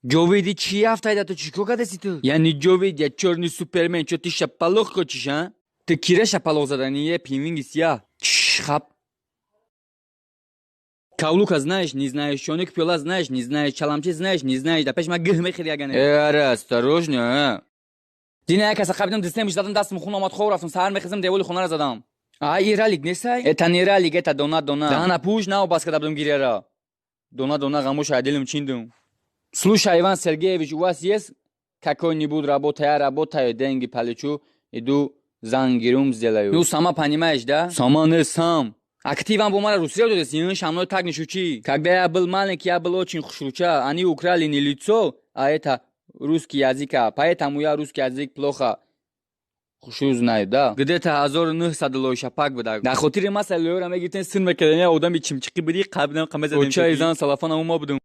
Джоведи чи афтайда то чико кадаси ту? Яни Джоведи я черный супермен, что ты шапалох хочешь, а? Ты кира шапалох задание, пингвингис я. Чхап. Каулука знаешь, не знаешь, Шоник Пёла знаешь, не знаешь, Чаламчи знаешь, не знаешь, да пешма гыхмехир ягане. Ара, осторожно, а? Дина я каса кабидам дистем ждадам дастам хуна мат ховрафтам сар мехизам деволи хуна ра задам. А иралик несай? Это не ралик, это дона. Дана пуш на обаска дабдам гирера. Дона гамуш аделим чиндум. Слушай, Иван Сергеевич, у вас есть какой-нибудь работа, я работаю, деньги получу, иду зангирум сделаю. Ну, сама понимаешь, да? Сама не сам. Активно бумага Русия то есть, шамной так не шучи. Когда я был маленький, я был очень шуча. Они украли не лицо, а это русский язык. Поэтому я русский язык плохо знаю, да? Где-то азор нөх садылой шапак буда. Да хотире масалой ра мегитен сын мекедения одам ичим чики биди қабдан қамазадем. Оча изан салафан ама будум.